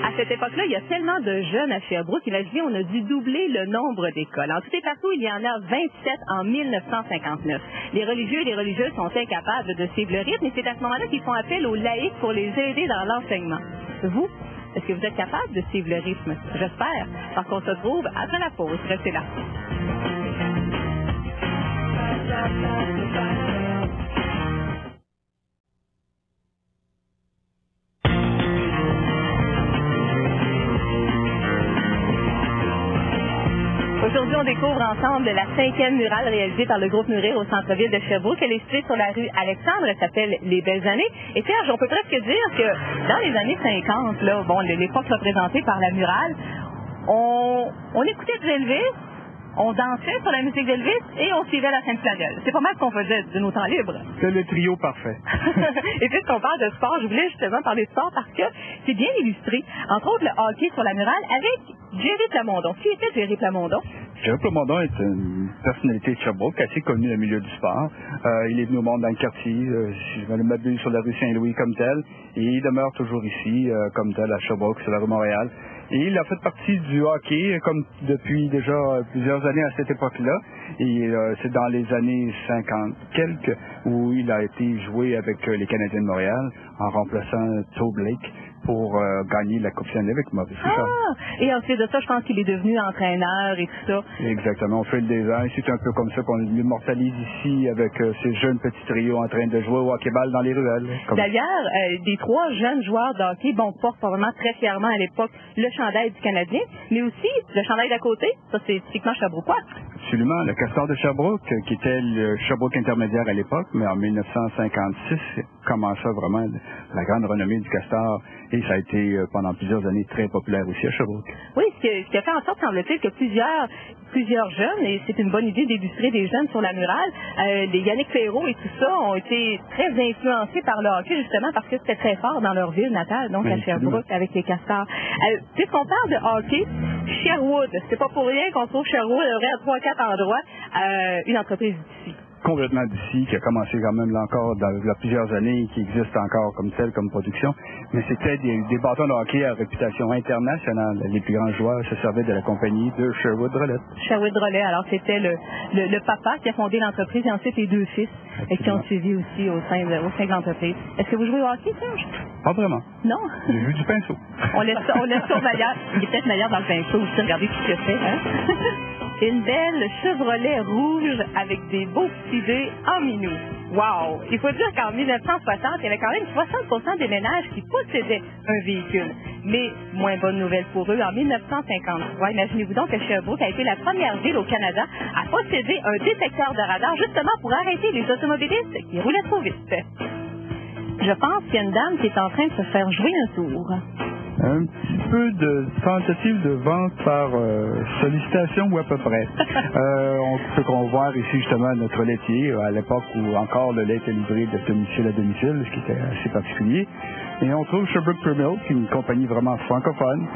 À cette époque-là, il y a tellement de jeunes à Sherbrooke, imaginez, on a dû doubler le nombre d'écoles. En tout et partout, il y en a 27 en 1959. Les religieux et les religieuses sont incapables de suivre le rythme et c'est à ce moment-là qu'ils font appel aux laïcs pour les aider dans l'enseignement. Vous, est-ce que vous êtes capable de suivre le rythme? J'espère, parce qu'on se retrouve après la pause. Restez là. Aujourd'hui, on découvre ensemble la 5e murale réalisée par le groupe Mûrir au centre-ville de Sherbrooke. Elle est située sur la rue Alexandre. Elle s'appelle Les Belles Années. Et Serge, on peut presque dire que dans les années 50, là, bon, l'époque représentée par la murale, on écoutait du Elvis, on dansait sur la musique d'Elvis et on suivait la Sainte-Flanelle. C'est pas mal ce qu'on faisait de nos temps libres. C'est le trio parfait. Et puisqu'on parle de sport, je voulais justement parler de sport parce que c'est bien illustré. Entre autres, le hockey sur la murale avec Jerry Plamondon. Qui était Jerry Plamondon? Jerry Plamondon est une personnalité de Sherbrooke, assez connue dans le milieu du sport. Il est venu au monde dans le quartier, si je me m'abuse, sur la rue Saint-Louis comme tel, et il demeure toujours ici, comme tel, à Sherbrooke, sur la rue Montréal. Et il a fait partie du hockey, comme depuis déjà plusieurs années à cette époque-là. Et c'est dans les années 50 quelques où il a été joué avec les Canadiens de Montréal en remplaçant Toe Blake pour gagner la Coupe Stanley avec Maurice Richard. Et ensuite de ça, je pense qu'il est devenu entraîneur et tout ça. Exactement, au fil des ans. C'est un peu comme ça qu'on l'immortalise ici avec ces jeunes petits trios en train de jouer au hockey-ball dans les ruelles. D'ailleurs, des 3 jeunes joueurs de hockey, bon, portent probablement très fièrement à l'époque le chandail du Canadien, mais aussi le chandail d'à côté, ça c'est typiquement Sherbrookeois. Absolument. Le Castor de Sherbrooke, qui était le Sherbrooke intermédiaire à l'époque, mais en 1956, commença vraiment la grande renommée du Castor. Et ça a été pendant plusieurs années très populaire aussi à Sherbrooke. Oui, ce qui a fait en sorte, semble-t-il, que plusieurs jeunes, et c'est une bonne idée d'illustrer des jeunes sur la murale, les Yannick Perrault et tout ça ont été très influencés par le hockey, justement, parce que c'était très fort dans leur ville natale, donc oui, à Sherbrooke, avec les Castors. Puisqu'on parle de hockey, Sherwood, c'est pas pour rien qu'on trouve Sherwood à 3-4 endroits, une entreprise d'ici. Complètement d'ici, qui a commencé quand même là encore il y a plusieurs années, qui existe encore comme telle, comme production. Mais c'était des bâtons de hockey à réputation internationale. Les plus grands joueurs se servaient de la compagnie de Sherwood Drolet. Sherwood Drolet, alors c'était le papa qui a fondé l'entreprise et ensuite les 2 fils qui ont suivi aussi au sein de l'entreprise. Est-ce que vous jouez au hockey, Serge? Pas vraiment. Non? J'ai vu du pinceau. On laisse ça au Maillard. Il est peut-être Maillard dans le pinceau aussi. Regardez tout ce que c'est, hein? Une belle Chevrolet rouge avec des beaux petits dés en minou. Wow! Il faut dire qu'en 1960, il y avait quand même 60% des ménages qui possédaient un véhicule. Mais, moins bonne nouvelle pour eux, en 1953, imaginez-vous donc que Sherbrooke a été la première ville au Canada à posséder un détecteur de radar justement pour arrêter les automobilistes qui roulaient trop vite. Je pense qu'il y a une dame qui est en train de se faire jouer un tour. Un petit peu de tentative de vente par sollicitation ou à peu près. On peut voir ici justement notre laitier, à l'époque où encore le lait était livré de domicile à domicile, ce qui était assez particulier. Et on trouve Sherbrooke Pre-Milk, une compagnie vraiment francophone,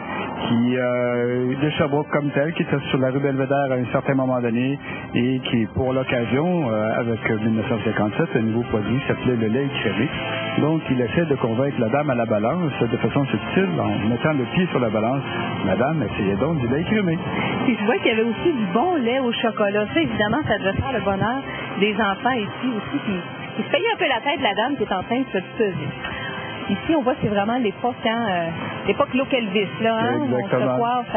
qui de Sherbrooke comme telle, qui était sur la rue Belvedere à un certain moment donné, et qui, pour l'occasion, avec 1957, un nouveau produit s'appelait le lait écrémé. Donc, il essaie de convaincre la dame à la balance de façon subtile, en mettant le pied sur la balance. Madame, essayez donc du lait écrémé. Puis je vois qu'il y avait aussi du bon lait au chocolat. Ça, évidemment, ça devait faire le bonheur des enfants ici aussi, qui se payaient un peu la tête de la dame qui est en train de se peser. Ici, on voit que c'est vraiment l'époque, l'époque Localvis, là, hein? Exactement. On se coiffe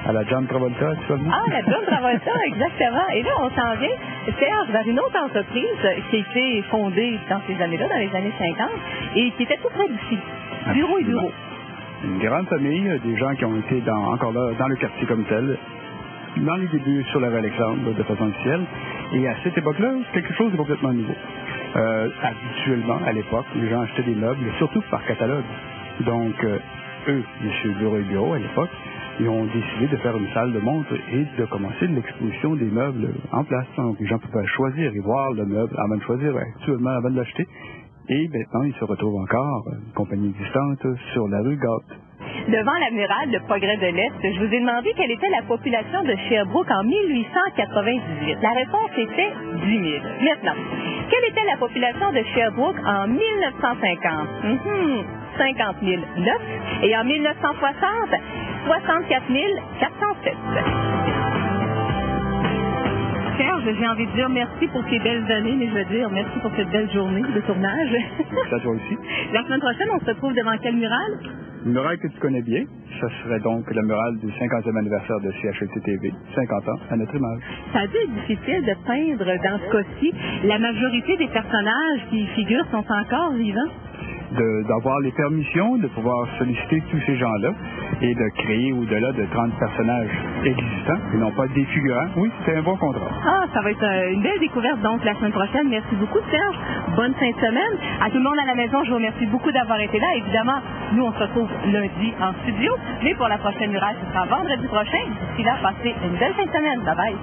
à la John Travolta, actuellement. Ah, la John Travolta, exactement. Et là, on s'en vient, Serge, vers une autre entreprise qui a été fondée dans ces années-là, dans les années 50, et qui était tout près d'ici. Bureau et bureau. Une grande famille, des gens qui ont été encore là, dans le quartier comme tel, dans les débuts sur la rue Alexandre, de façon officielle. Et à cette époque-là, quelque chose de complètement nouveau. Habituellement, à l'époque, les gens achetaient des meubles, surtout par catalogue. Donc, eux, M. Bureau et Bureau, à l'époque, ils ont décidé de faire une salle de montre et de commencer l'exposition des meubles en place. Donc, les gens pouvaient choisir et voir le meuble avant de choisir, actuellement, avant de l'acheter. Et maintenant, ils se retrouvent encore, une compagnie existante, sur la rue Gaulle. Devant la murale, le Progrès de l'Est, je vous ai demandé quelle était la population de Sherbrooke en 1898. La réponse était 10 000. Maintenant, quelle était la population de Sherbrooke en 1950? 50 009 et en 1960, 64 407. Serge, j'ai envie de dire merci pour ces belles années, mais je veux dire merci pour cette belle journée de tournage. Ça, toi aussi. La semaine prochaine, on se retrouve devant quel mural? Une murale que tu connais bien, ça serait donc le mural du 50e anniversaire de CHEC-TV, 50 ans à notre image. Ça a dû être difficile de peindre dans ce cas-ci. La majorité des personnages qui y figurent sont encore vivants. D'avoir les permissions, de pouvoir solliciter tous ces gens-là et de créer au-delà de 30 personnages existants et non pas des figurants. Oui, c'est un bon contrat. Ah, ça va être une belle découverte donc la semaine prochaine. Merci beaucoup Serge. Bonne fin de semaine. À tout le monde à la maison, je vous remercie beaucoup d'avoir été là. Évidemment, nous on se retrouve lundi en studio, mais pour la prochaine murale, ce sera vendredi prochain. D'ici là, passez une belle fin de semaine. Bye bye.